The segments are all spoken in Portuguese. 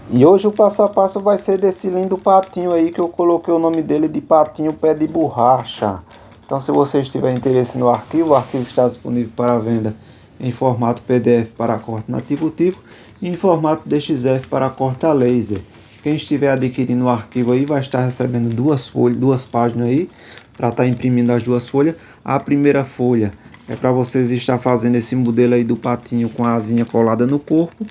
E hoje o passo a passo vai ser desse lindo patinho aí que eu coloquei o nome dele de patinho pé de borracha. Então se vocês tiverem interesse no arquivo, o arquivo está disponível para venda em formato PDF para corte nativo tipo e em formato DXF para corte a laser. Quem estiver adquirindo o arquivo aí vai estar recebendo duas folhas, duas páginas aí para estar imprimindo as duas folhas. A primeira folha é para vocês estar fazendo esse modelo aí do patinho com a asinha colada no corpo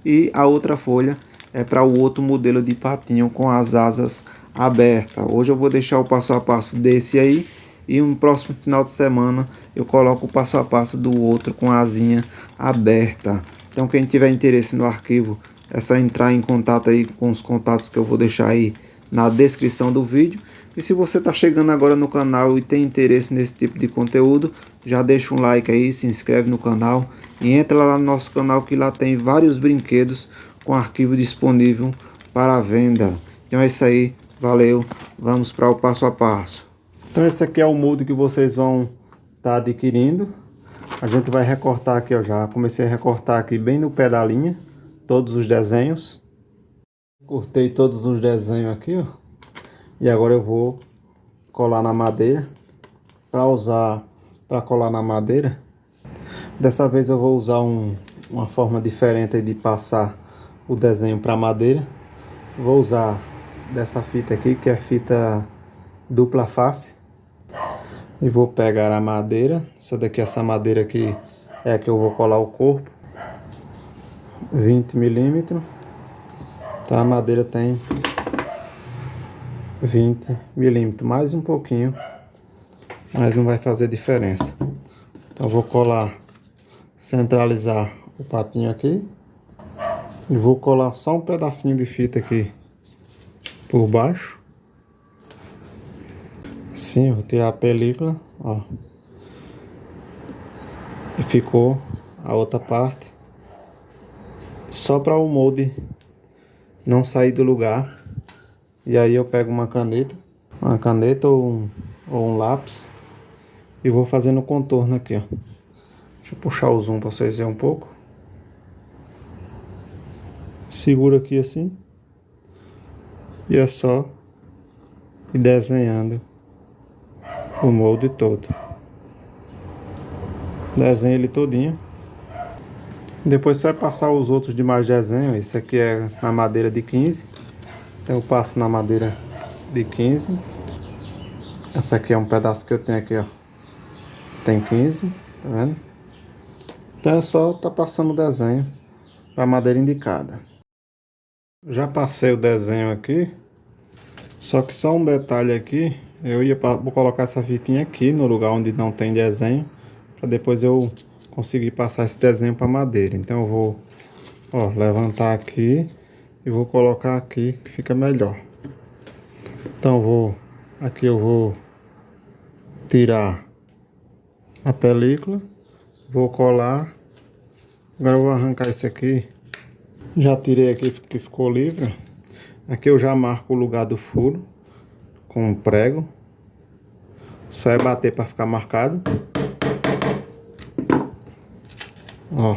e a outra folha é para o outro modelo de patinho com as asas abertas. Hoje eu vou deixar o passo a passo desse aí e no próximo final de semana eu coloco o passo a passo do outro com a asinha aberta. Então quem tiver interesse no arquivo é só entrar em contato aí com os contatos que eu vou deixar aí na descrição do vídeo. E se você está chegando agora no canal e tem interesse nesse tipo de conteúdo, já deixa um like aí, se inscreve no canal e entra lá no nosso canal que lá tem vários brinquedos com arquivo disponível para venda. Então é isso aí, valeu, vamos para o passo a passo. Então esse aqui é o molde que vocês vão estar adquirindo. A gente vai recortar aqui, ó, já comecei a recortar aqui bem no pé da linha, todos os desenhos. Cortei todos os desenhos aqui, ó. E agora eu vou colar na madeira. Para colar na madeira, dessa vez eu vou usar uma forma diferente de passar o desenho para madeira. Vou usar dessa fita aqui, que é fita dupla face, e vou pegar a madeira. Essa madeira aqui é a que eu vou colar o corpo, 20 milímetros. Tá, a madeira tem 20 milímetros, mais um pouquinho, mas não vai fazer diferença. Então vou colar, centralizar o patinho aqui. E vou colar só um pedacinho de fita aqui por baixo. Assim, vou tirar a película, ó. E ficou a outra parte. Só para o molde não sair do lugar. E aí eu pego uma caneta ou um lápis e vou fazendo o contorno aqui, ó. Deixa eu puxar o zoom para vocês verem um pouco. Seguro aqui assim. E é só ir desenhando o molde todo. Desenha ele todinho. Depois você vai passar os outros demais desenhos. Esse aqui é na madeira de 15. Então eu passo na madeira de 15. Essa aqui é um pedaço que eu tenho aqui, ó. Tem 15, tá vendo? Então é só tá passando o desenho para a madeira indicada. Já passei o desenho aqui. Só que só um detalhe aqui. Vou colocar essa fitinha aqui no lugar onde não tem desenho, para depois eu conseguir passar esse desenho para madeira. Então eu vou, ó, levantar aqui e vou colocar aqui que fica melhor. Então aqui eu vou tirar a película, vou colar. Agora eu vou arrancar esse aqui. Já tirei aqui que ficou livre. Aqui eu já marco o lugar do furo com um prego. Só é bater para ficar marcado. Ó,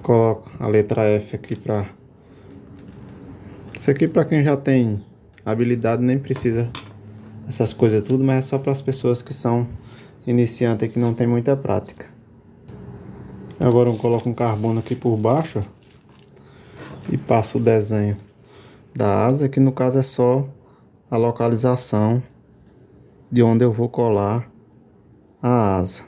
coloco a letra F aqui para... Isso aqui para quem já tem habilidade, nem precisa essas coisas tudo, mas é só para as pessoas que são iniciantes e que não tem muita prática. Agora eu coloco um carbono aqui por baixo, ó, e passo o desenho da asa, que no caso é só a localização de onde eu vou colar a asa.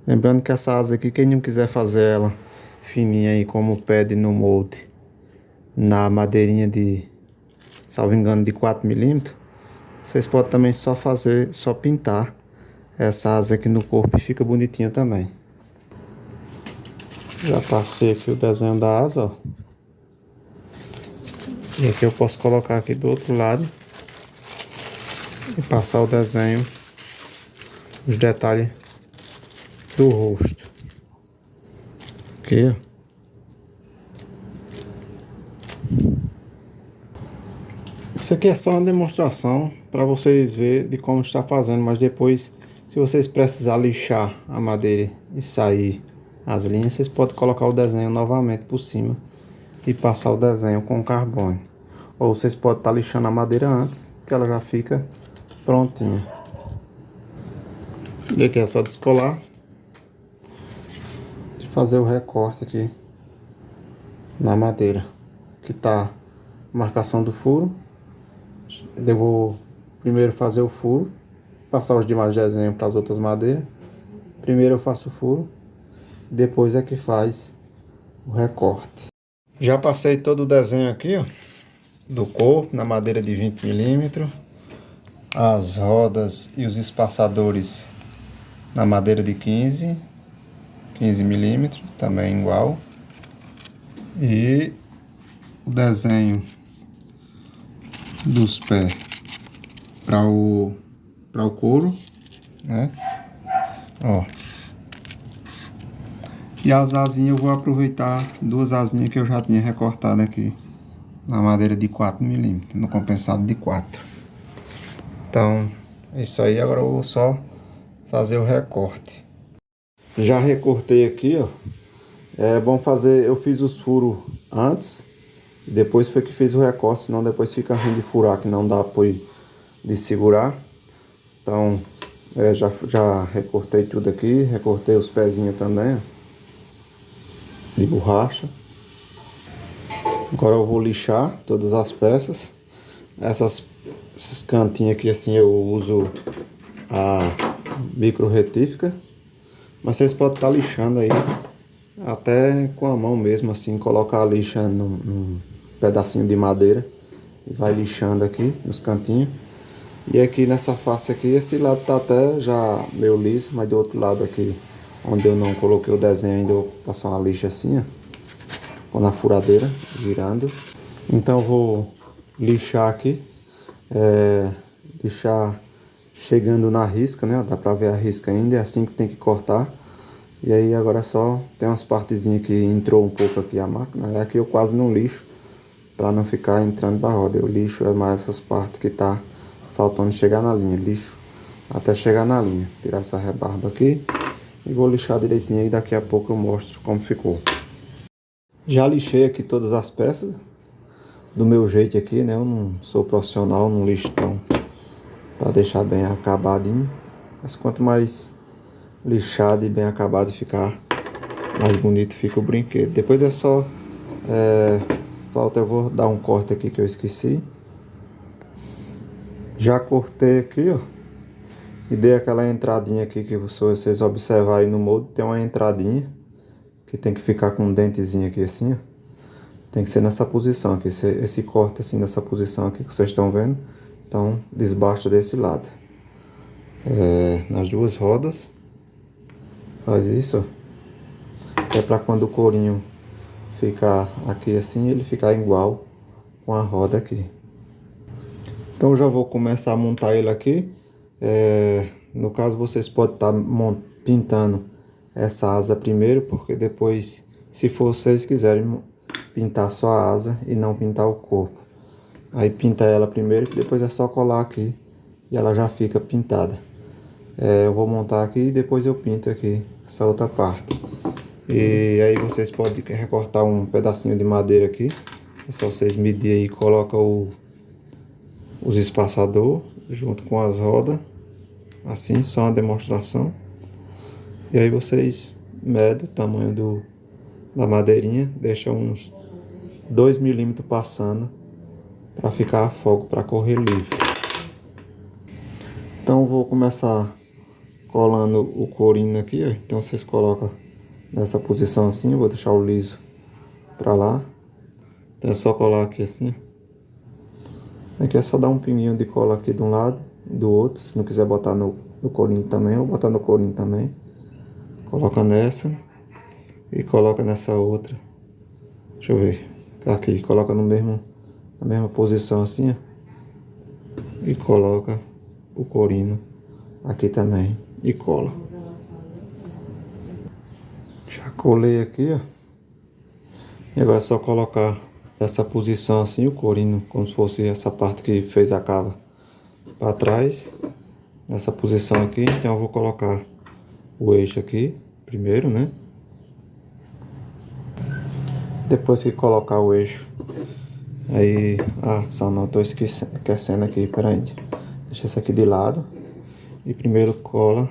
Lembrando que essa asa aqui, quem não quiser fazer ela fininha aí como pede no molde, na madeirinha de, salvo engano, de 4 milímetros, vocês podem também só pintar essa asa aqui no corpo e fica bonitinho também. Já passei aqui o desenho da asa, ó. E aqui eu posso colocar aqui do outro lado e passar o desenho, os detalhes do rosto. Aqui, ó. Isso aqui é só uma demonstração para vocês verem de como está fazendo, mas depois, se vocês precisar lixar a madeira e sair as linhas, vocês podem colocar o desenho novamente por cima e passar o desenho com carbono. Ou vocês podem estar lixando a madeira antes, que ela já fica prontinha. E aqui é só descolar e fazer o recorte aqui na madeira, que tá a marcação do furo. Eu vou primeiro fazer o furo, passar os demais desenhos para as outras madeiras. Primeiro eu faço o furo, depois é que faz o recorte. Já passei todo o desenho aqui, ó, do corpo na madeira de 20 milímetros, as rodas e os espaçadores na madeira de 15 milímetros, também igual. E o desenho dos pés para o couro, né? Ó. E as asinhas eu vou aproveitar duas asinhas que eu já tinha recortado aqui na madeira de 4 milímetros, no compensado de 4. Então, é isso aí. Agora eu vou só fazer o recorte. Já recortei aqui, ó. É bom fazer, eu fiz os furos antes, depois foi que fiz o recorte, senão depois fica ruim de furar, que não dá apoio de segurar. Então, já recortei tudo aqui, recortei os pezinhos também, ó, de borracha. Agora eu vou lixar todas as peças. Esses cantinhos aqui assim eu uso a micro retífica, mas vocês podem estar lixando aí até com a mão mesmo, assim, colocar a lixa num pedacinho de madeira e vai lixando aqui nos cantinhos. E aqui nessa face aqui, esse lado tá até já meio liso, mas do outro lado aqui, onde eu não coloquei o desenho ainda, eu vou passar uma lixa assim, ó, com a furadeira, virando. Então eu vou lixar aqui, lixar chegando na risca, né? Dá pra ver a risca ainda, é assim que tem que cortar. E aí agora só tem umas partezinhas que entrou um pouco aqui a máquina. Aqui eu quase não lixo, pra não ficar entrando pra roda. Eu lixo mais essas partes que tá faltando chegar na linha. Lixo até chegar na linha. Tirar essa rebarba aqui e vou lixar direitinho e daqui a pouco eu mostro como ficou. Já lixei aqui todas as peças do meu jeito aqui, né? Eu não sou profissional, não lixo tão pra deixar bem acabadinho. Mas quanto mais lixado e bem acabado ficar, mais bonito fica o brinquedo. Depois é só eu vou dar um corte aqui que eu esqueci. Já cortei aqui, ó, e dei aquela entradinha aqui que vocês observarem aí no molde, tem uma entradinha que tem que ficar com um dentezinho aqui assim, ó. Tem que ser nessa posição aqui, esse corte assim nessa posição aqui que vocês estão vendo. Então desbasta desse lado, nas duas rodas. Faz isso, ó, que é para quando o courinho ficar aqui assim, ele ficar igual com a roda aqui. Então já vou começar a montar ele aqui. No caso vocês podem estar pintando essa asa primeiro, porque depois, se vocês quiserem pintar só a asa e não pintar o corpo, aí pinta ela primeiro, que depois é só colar aqui e ela já fica pintada. Eu vou montar aqui e depois eu pinto aqui essa outra parte. E aí vocês podem recortar um pedacinho de madeira aqui. É só vocês medir aí e colocam os espaçadores junto com as rodas. Assim, só uma demonstração. E aí vocês medem o tamanho da madeirinha. Deixa uns 2 milímetros passando para ficar a folga, para correr livre. Então eu vou começar colando o courinho aqui, ó. Então vocês colocam nessa posição assim, eu vou deixar o liso pra lá. Então é só colar aqui assim. Aqui é só dar um pinguinho de cola aqui de um lado e do outro. Se não quiser botar no courinho também, ou botar no courinho também. Coloca nessa e coloca nessa outra. Deixa eu ver. Aqui, coloca na mesma posição assim, ó. E coloca o courinho aqui também e cola. Já colei aqui, ó. E agora é só colocar essa posição assim, o courinho, como se fosse essa parte que fez a cava para trás. Nessa posição aqui, então eu vou colocar o eixo aqui primeiro, né? Depois que colocar o eixo, aí, só não tô esquecendo aqui, peraí. Deixa isso aqui de lado. E primeiro cola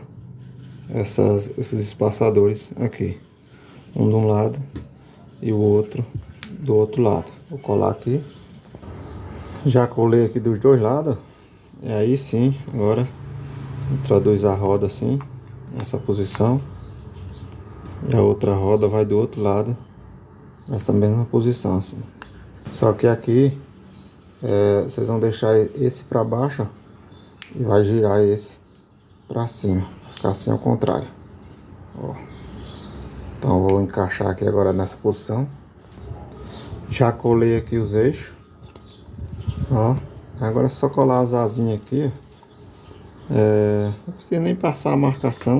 esses espaçadores aqui. Um de um lado e o outro do outro lado. Vou colar aqui. Já colei aqui dos dois lados. E aí sim, agora introduz a roda assim, nessa posição. E a outra roda vai do outro lado, nessa mesma posição assim. Só que aqui vocês vão deixar esse para baixo, ó, e vai girar esse para cima, ficar assim ao contrário, ó. Então eu vou encaixar aqui agora nessa posição. Já colei aqui os eixos, ó. Agora é só colar as asinhas aqui, ó. Não precisa nem passar a marcação,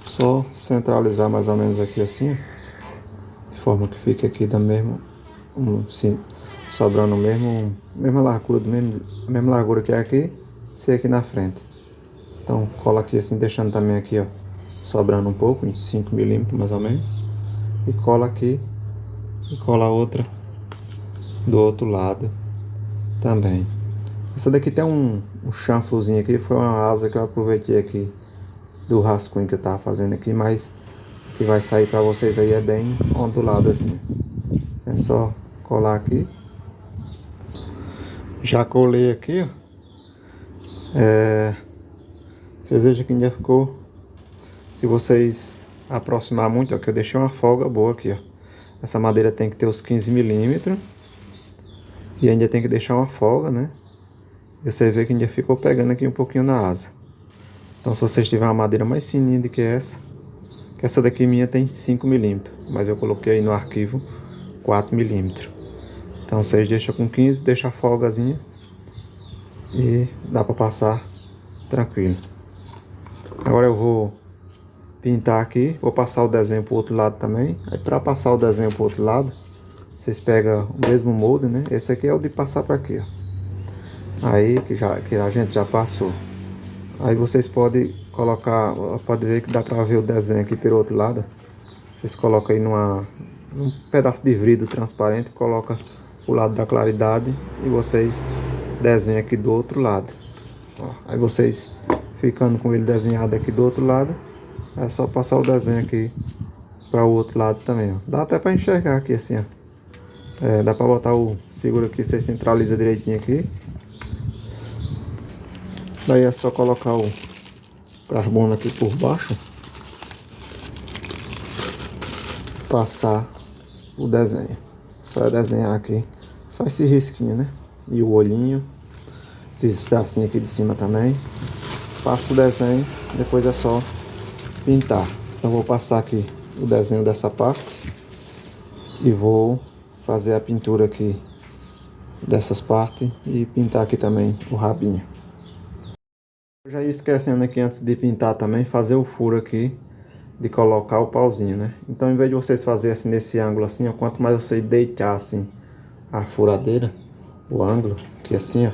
só centralizar mais ou menos aqui assim, ó, de forma que fique aqui da mesma, sim, sobrando mesma largura, mesma largura que é aqui, ser aqui na frente. Então cola aqui assim, deixando também aqui, ó, sobrando um pouco, uns 5 milímetros mais ou menos. E cola aqui, e cola a outra do outro lado também. Essa daqui tem um chanfrozinho aqui, foi uma asa que eu aproveitei aqui do rascunho que eu tava fazendo aqui, mas o que vai sair pra vocês aí é bem ondulado assim. É só colar aqui. Já colei aqui, ó. Vocês vejam que ainda ficou, se vocês aproximar muito, ó, que eu deixei uma folga boa aqui, ó. Essa madeira tem que ter os 15 milímetros e ainda tem que deixar uma folga, né? E vocês veem que ainda ficou pegando aqui um pouquinho na asa. Então se vocês tiverem uma madeira mais fininha do que essa daqui minha tem 5 milímetros, mas eu coloquei aí no arquivo 4 milímetros. Então vocês deixam com 15, deixa a folgazinha e dá para passar tranquilo. Agora eu vou pintar aqui, vou passar o desenho pro outro lado também. Aí para passar o desenho pro outro lado, vocês pegam o mesmo molde, né? Esse aqui é o de passar para aqui, ó. Aí que a gente já passou. Aí vocês podem colocar, pode ver que dá para ver o desenho aqui pelo outro lado. Vocês colocam aí num pedaço de vidro transparente, coloca o lado da claridade e vocês desenham aqui do outro lado. Ó, aí vocês ficando com ele desenhado aqui do outro lado, é só passar o desenho aqui para o outro lado também, ó. Dá até para enxergar aqui assim, ó. Dá para botar o seguro aqui, você centraliza direitinho aqui. Daí é só colocar o carbono aqui por baixo, passar o desenho. Só é desenhar aqui, só esse risquinho, né? E o olhinho, esses tracinhos aqui de cima também. Passa o desenho, depois é só pintar. Então vou passar aqui o desenho dessa parte e vou fazer a pintura aqui dessas partes e pintar aqui também o rabinho. Eu já ia esquecendo aqui antes de pintar também, fazer o furo aqui de colocar o pauzinho, né? Então, em vez de vocês fazerem assim nesse ângulo assim, ó, quanto mais vocês deitar assim a furadeira, o ângulo, que assim, ó,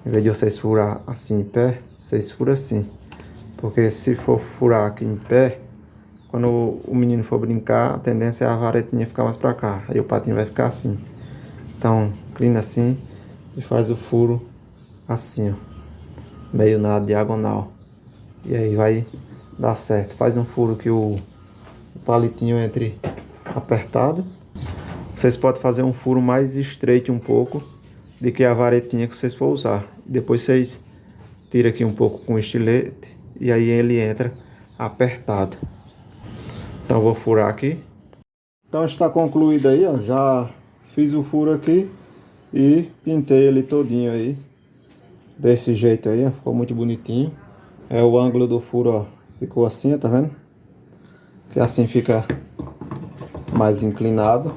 em vez de vocês furar assim em pé, vocês furam assim. Porque se for furar aqui em pé, quando o menino for brincar, a tendência é a varetinha ficar mais pra cá, aí o patinho vai ficar assim. Então, inclina assim e faz o furo assim, ó, meio na diagonal, e aí vai dar certo. Faz um furo que o palitinho entre apertado. Vocês podem fazer um furo mais estreito um pouco do que a varetinha que vocês for usar. Depois vocês tiram aqui um pouco com o estilete e aí ele entra apertado. Então eu vou furar aqui. Então está concluído aí, ó. Já fiz o furo aqui e pintei ele todinho aí. Desse jeito aí, ó, ficou muito bonitinho. O ângulo do furo, ó, ficou assim, ó, tá vendo? Que assim fica mais inclinado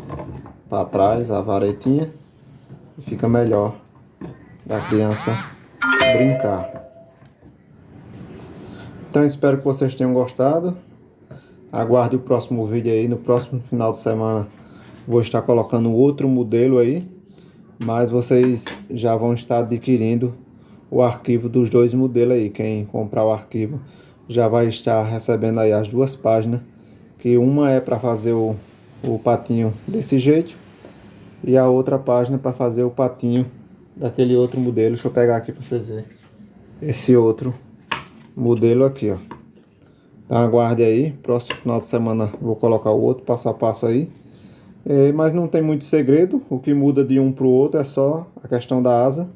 para trás a varetinha e fica melhor da criança brincar. Então espero que vocês tenham gostado. Aguarde o próximo vídeo aí. No próximo final de semana vou estar colocando outro modelo aí, mas vocês já vão estar adquirindo o arquivo dos dois modelos aí. Quem comprar o arquivo já vai estar recebendo aí as duas páginas, que uma é para fazer o patinho desse jeito. E a outra página para fazer o patinho daquele outro modelo. Deixa eu pegar aqui para vocês verem. Esse outro modelo aqui, ó. Então aguarde aí. Próximo final de semana vou colocar o outro passo a passo aí. Mas não tem muito segredo. O que muda de um para o outro é só a questão da asa.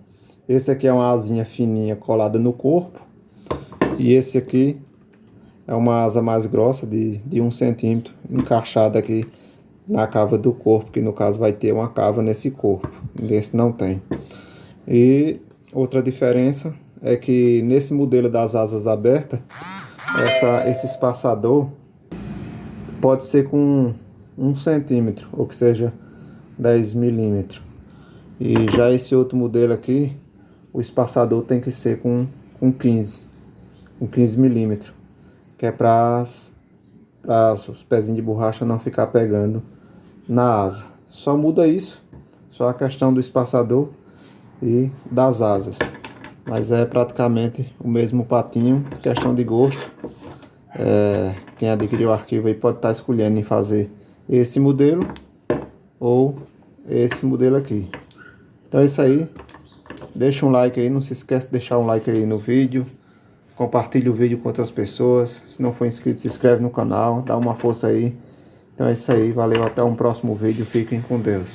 Esse aqui é uma asinha fininha colada no corpo. E esse aqui é uma asa mais grossa de 1 centímetro, encaixada aqui na cava do corpo, que no caso vai ter uma cava nesse corpo. Esse não tem. E outra diferença é que nesse modelo das asas abertas, esse espaçador pode ser com 1 centímetro, ou que seja 10 milímetros. E já esse outro modelo aqui, o espaçador tem que ser com 15 milímetros, que é para os pezinhos de borracha não ficar pegando na asa. Só muda isso, só a questão do espaçador e das asas. Mas é praticamente o mesmo patinho, questão de gosto. Quem adquiriu o arquivo aí pode estar escolhendo em fazer esse modelo ou esse modelo aqui. Então é isso aí. Deixa um like aí, não se esquece de deixar um like aí no vídeo. Compartilhe o vídeo com outras pessoas. Se não for inscrito, se inscreve no canal, dá uma força aí. Então é isso aí, valeu, até um próximo vídeo, fiquem com Deus.